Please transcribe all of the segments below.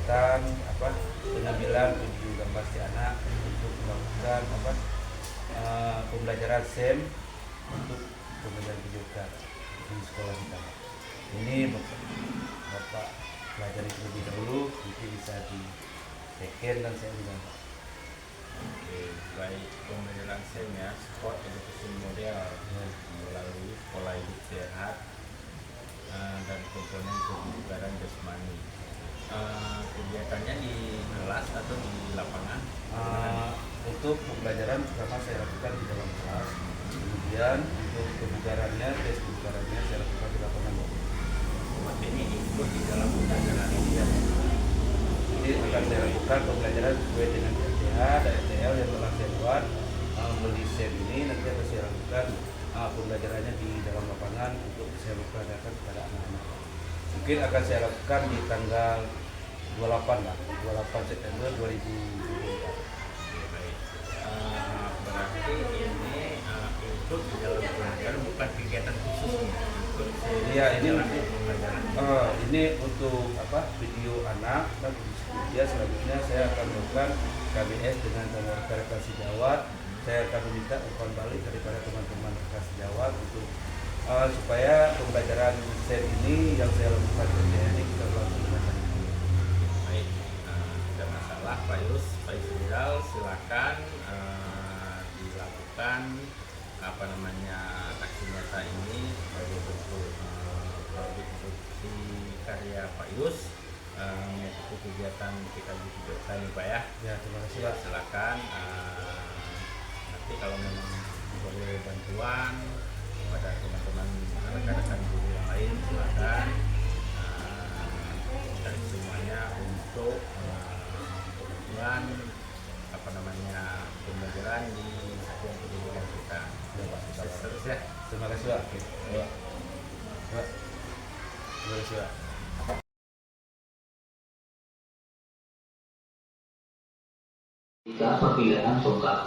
tentang pengambilan video gambar si anak untuk melakukan pembelajaran SEM untuk pembelajaran video card di sekolah kita. Ini Bapak pelajari terlebih dahulu, nanti bisa di scan dan saya juga. Oke, baik, pembelajaran SEM ya, Sport Education Model melalui pola hidup sehat dan komponen kebugaran jasmani. Kegiatannya di kelas atau di lapangan? Untuk pembelajaran pertama saya lakukan di dalam kelas, kemudian untuk kebugarannya, tes kebugarannya saya lakukan di lapangan. Ini ikut di dalam pembelajaran ini ya. Jadi akan saya lakukan pembelajaran sesuai dengan LTH dan LTL yang telah saya buat. Melalui SEM ini nanti akan saya lakukan pembelajarannya di dalam lapangan untuk saya peragakan kepada anak-anak. Mungkin akan saya lakukan di tanggal 28 September 2024. Baik. Berarti ini ikut di dalam pembelajaran bukan kegiatan khusus. Iya, ini pembelajaran. Ini untuk video anak dan kemudian selanjutnya saya akan melakukan KBS dengan rekan sejawat. Saya akan meminta umpan balik daripada teman-teman rekan sejawat untuk supaya pembelajaran SEM ini yang saya lakukan ini kita lakukan dengan baik. Baik, tidak masalah Pak Yus Rizal, silakan dilakukan aksi nyata ini sebagai bentuk produksi karya Pak Yus mengikuti kegiatan kita di Jogja ini Pak ya. Ya, terima kasih Pak. Silakan nanti kalau memang boleh bantuan kepada teman-teman rekan-rekan guru yang lain silakan dan semuanya untuk kebutuhan pembelajaran di satuan pendidikan kita. Terus ya. Terima kasih Pak. Ya. Terima kasih Pak. Jika perpindahan tongkat.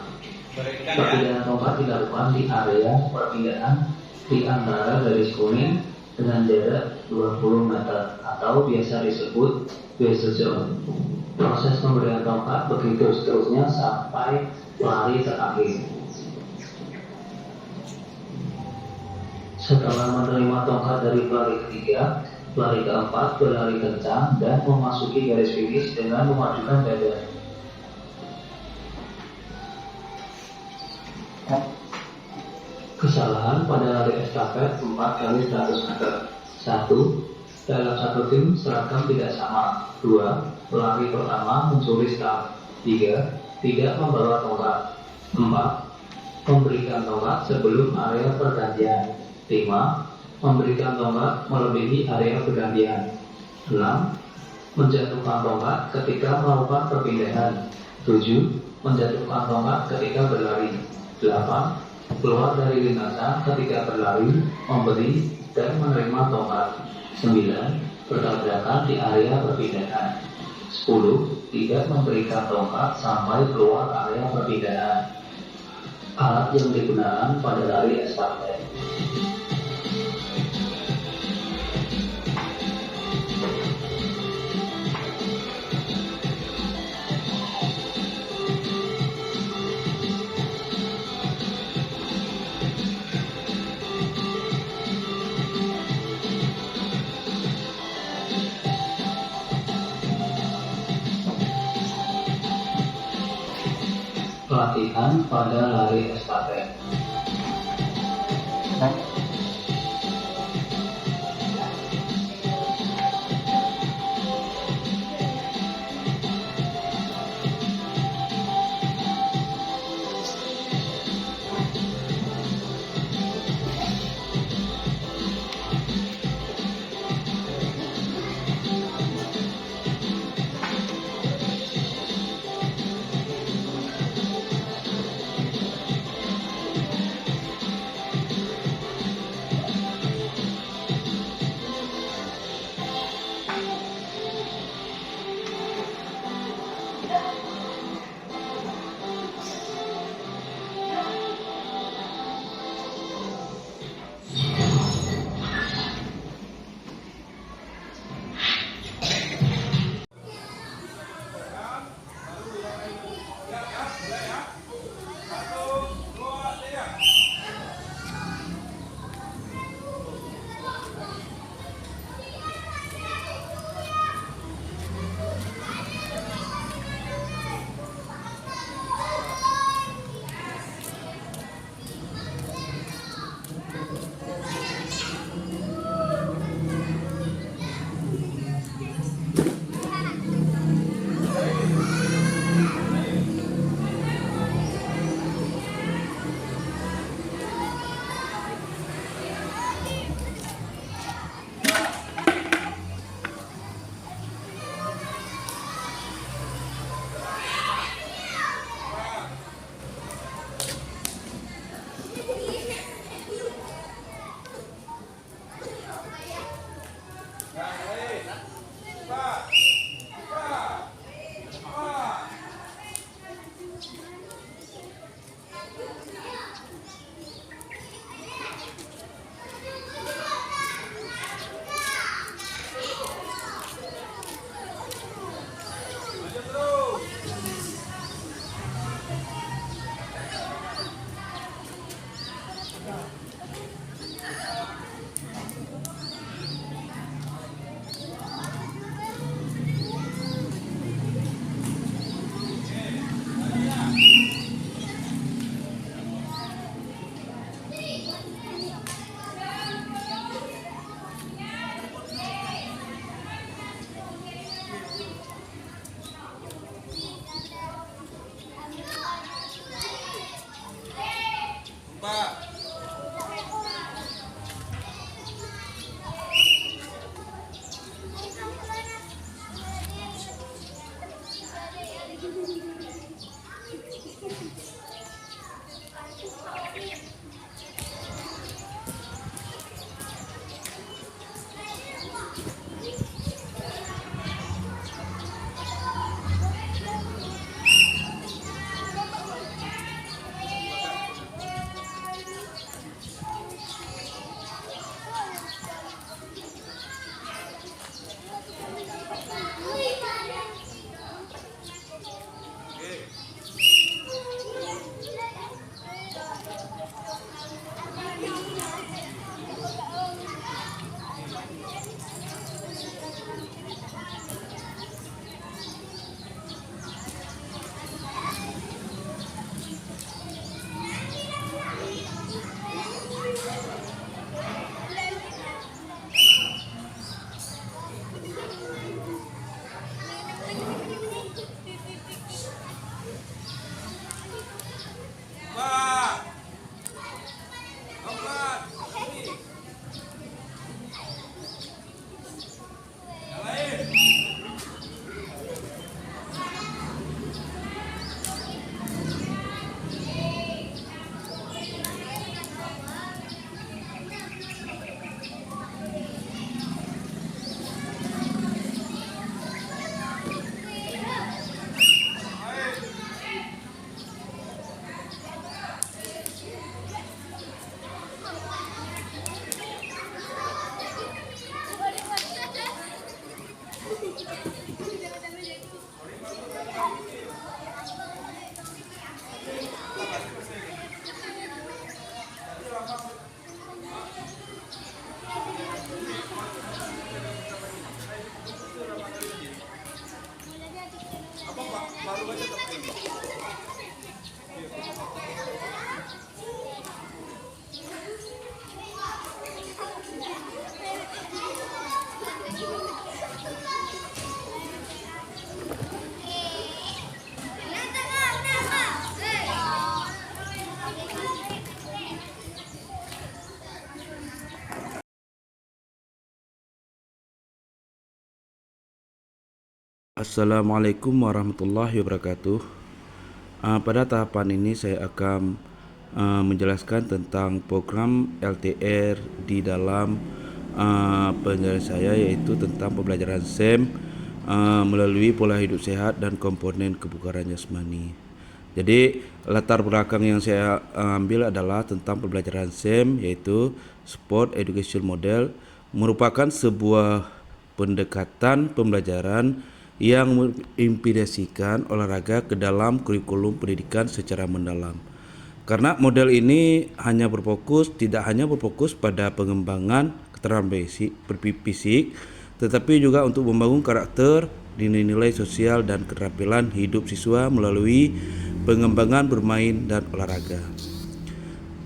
Perpindahan tongkat dilakukan di area perpindahan di antara garis kuning dengan jarak 20 meter atau biasa disebut base zone. Proses pemberian tongkat begitu seterusnya sampai lari terakhir. Setelah menerima tongkat dari pelari ketiga, pelari keempat berlari kencang dan memasuki garis finish dengan memajukan dada. Kesalahan pada lari estafet 4 kali 100 meter. 1. Dalam satu tim seragam tidak sama. 2. Pelari pertama mencuri start. 3. Tidak membawa tongkat. 4. Memberikan tongkat sebelum area pergantian. 5. Memberikan tongkat melebihi area pergantian. 6. Menjatuhkan tongkat ketika melakukan perpindahan. 7. Menjatuhkan tongkat ketika berlari. 8. Keluar dari lintasan ketika berlari, memberi dan menerima tongkat. 9. Bertabrakan di area perpindahan. 10. Tidak memberikan tongkat sampai keluar area perpindahan. Alat yang digunakan pada lari estafet. Pelatihan pada lari estafet. Assalamualaikum warahmatullahi wabarakatuh. Pada tahapan ini saya akan menjelaskan tentang program LTR di dalam penjelasan saya, yaitu tentang pembelajaran SEM melalui pola hidup sehat dan komponen kebugaran jasmani. Jadi latar belakang yang saya ambil adalah tentang pembelajaran SEM, yaitu Sport Education Model, merupakan sebuah pendekatan pembelajaran yang mengimplementasikan olahraga ke dalam kurikulum pendidikan secara mendalam. Karena model ini tidak hanya berfokus pada pengembangan keterampilan fisik, tetapi juga untuk membangun karakter, nilai sosial dan keterampilan hidup siswa melalui pengembangan bermain dan olahraga.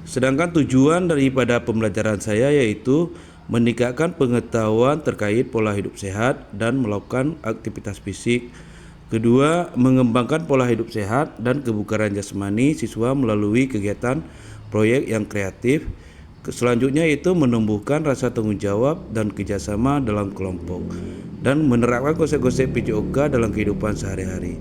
Sedangkan tujuan daripada pembelajaran saya yaitu meningkatkan pengetahuan terkait pola hidup sehat dan melakukan aktivitas fisik. Kedua, mengembangkan pola hidup sehat dan kebugaran jasmani siswa melalui kegiatan proyek yang kreatif. Selanjutnya itu menumbuhkan rasa tanggung jawab dan kerjasama dalam kelompok dan menerapkan konsep-konsep PJOK dalam kehidupan sehari-hari.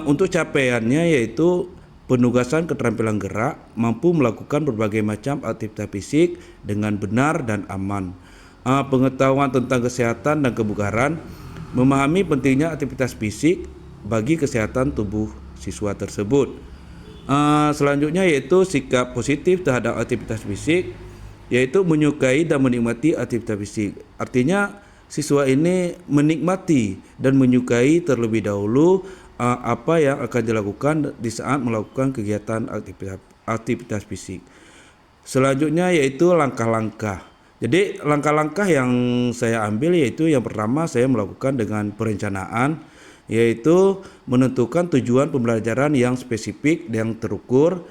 Untuk capaiannya yaitu penugasan keterampilan gerak, mampu melakukan berbagai macam aktivitas fisik dengan benar dan aman. Pengetahuan tentang kesehatan dan kebugaran, memahami pentingnya aktivitas fisik bagi kesehatan tubuh siswa tersebut. Selanjutnya yaitu sikap positif terhadap aktivitas fisik, yaitu menyukai dan menikmati aktivitas fisik. Artinya siswa ini menikmati dan menyukai terlebih dahulu apa yang akan dilakukan di saat melakukan kegiatan aktivitas fisik. Selanjutnya yaitu langkah-langkah. Jadi langkah-langkah yang saya ambil yaitu yang pertama saya melakukan dengan perencanaan, yaitu menentukan tujuan pembelajaran yang spesifik yang terukur,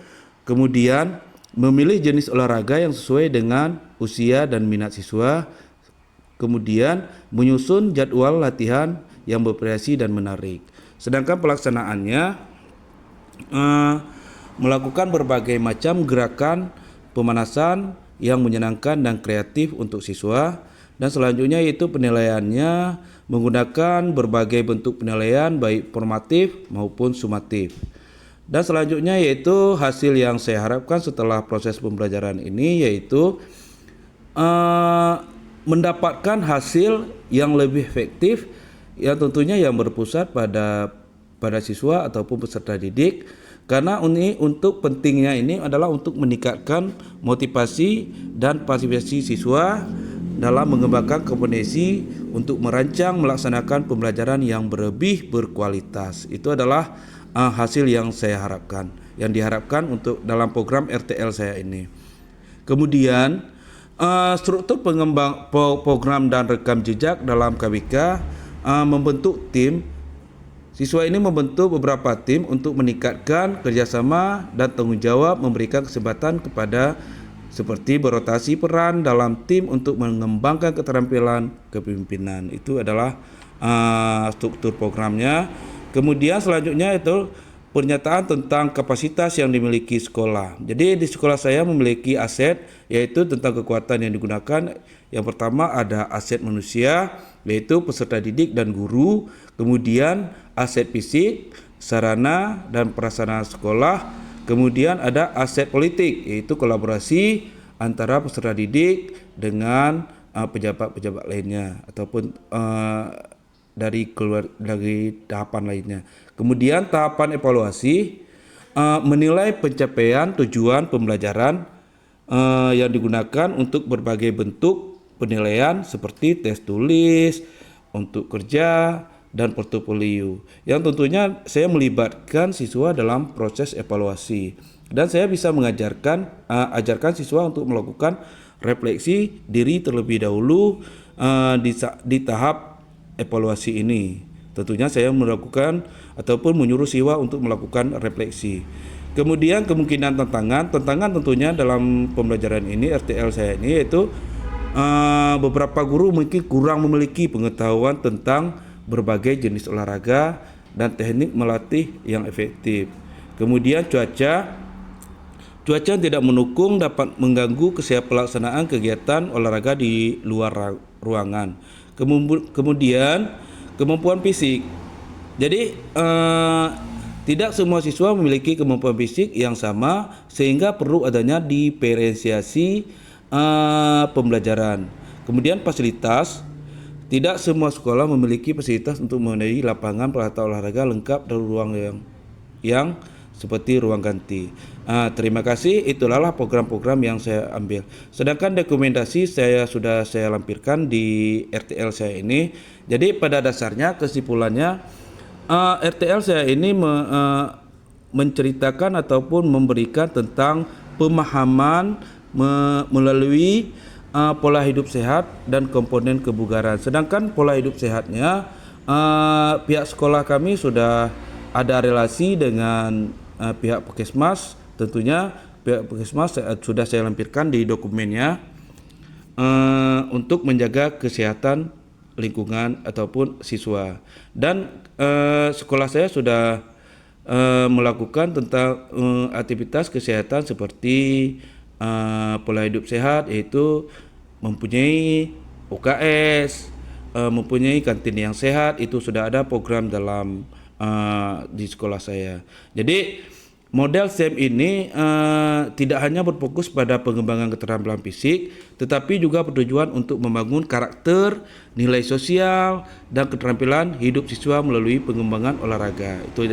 kemudian memilih jenis olahraga yang sesuai dengan usia dan minat siswa, kemudian menyusun jadwal latihan yang bervariasi dan menarik. Sedangkan pelaksanaannya melakukan berbagai macam gerakan pemanasan yang menyenangkan dan kreatif untuk siswa. Dan selanjutnya yaitu penilaiannya menggunakan berbagai bentuk penilaian baik formatif maupun sumatif. Dan selanjutnya yaitu hasil yang saya harapkan setelah proses pembelajaran ini yaitu mendapatkan hasil yang lebih efektif, yang tentunya yang berpusat pada siswa ataupun peserta didik. Karena ini untuk pentingnya ini adalah untuk meningkatkan motivasi dan partisipasi siswa dalam mengembangkan kompetensi untuk merancang melaksanakan pembelajaran yang lebih berkualitas. Itu adalah hasil yang saya harapkan, yang diharapkan untuk dalam program RTL saya ini. Kemudian struktur pengembang program dan rekam jejak dalam KBK membentuk tim. Siswa ini membentuk beberapa tim untuk meningkatkan kerjasama dan tanggung jawab, memberikan kesempatan kepada seperti berotasi peran dalam tim untuk mengembangkan keterampilan kepemimpinan. Itu adalah struktur programnya. Kemudian selanjutnya itu pernyataan tentang kapasitas yang dimiliki sekolah. Jadi di sekolah saya memiliki aset, yaitu tentang kekuatan yang digunakan. Yang pertama ada aset manusia, yaitu peserta didik dan guru. Kemudian aset fisik, sarana dan prasarana sekolah. Kemudian ada aset politik, yaitu kolaborasi antara peserta didik dengan pejabat-pejabat lainnya ataupun dari tahapan lainnya. Kemudian tahapan evaluasi, menilai pencapaian tujuan pembelajaran yang digunakan untuk berbagai bentuk penilaian seperti tes tulis, untuk kerja, dan portofolio. Yang tentunya saya melibatkan siswa dalam proses evaluasi. Dan saya bisa ajarkan siswa untuk melakukan refleksi diri terlebih dahulu di tahap evaluasi ini. Tentunya saya melakukan ataupun menyuruh siswa untuk melakukan refleksi. Kemudian kemungkinan tantangan tentunya dalam pembelajaran ini RTL saya ini yaitu beberapa guru mungkin kurang memiliki pengetahuan tentang berbagai jenis olahraga dan teknik melatih yang efektif. Kemudian cuaca tidak mendukung, dapat mengganggu pelaksanaan kegiatan olahraga di luar ruangan. Kemudian kemampuan fisik. Jadi tidak semua siswa memiliki kemampuan fisik yang sama sehingga perlu adanya diferensiasi pembelajaran. Kemudian fasilitas, tidak semua sekolah memiliki fasilitas untuk memenuhi lapangan peralatan olahraga lengkap dan ruang yang seperti ruang ganti. Terima kasih, itulah program-program yang saya ambil. Sedangkan dokumentasi sudah saya lampirkan di RTL saya ini. Jadi pada dasarnya kesimpulannya RTL saya ini menceritakan ataupun memberikan tentang pemahaman melalui pola hidup sehat dan komponen kebugaran. Sedangkan pola hidup sehatnya pihak sekolah kami sudah ada relasi dengan pihak Puskesmas. Tentunya pihak Puskesmas sudah saya lampirkan di dokumennya untuk menjaga kesehatan lingkungan ataupun siswa. Dan sekolah saya sudah melakukan tentang aktivitas kesehatan seperti pola hidup sehat, yaitu mempunyai UKS, mempunyai kantin yang sehat. Itu sudah ada program dalam di sekolah saya. Jadi model STEM ini tidak hanya berfokus pada pengembangan keterampilan fisik, tetapi juga bertujuan untuk membangun karakter, nilai sosial, dan keterampilan hidup siswa melalui pengembangan olahraga. Itu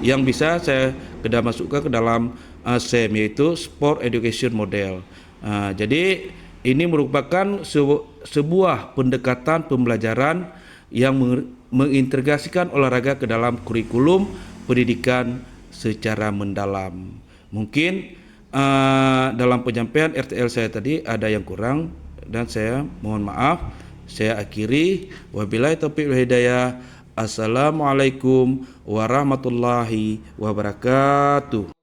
yang bisa saya masukkan ke dalam STEM, yaitu Sport Education Model. Jadi ini merupakan sebuah pendekatan pembelajaran yang mengintegrasikan olahraga ke dalam kurikulum pendidikan secara mendalam. Mungkin dalam penyampaian RTL saya tadi ada yang kurang dan saya mohon maaf. Saya akhiri, wabillahi taufiq wal hidayah. Assalamualaikum warahmatullahi wabarakatuh.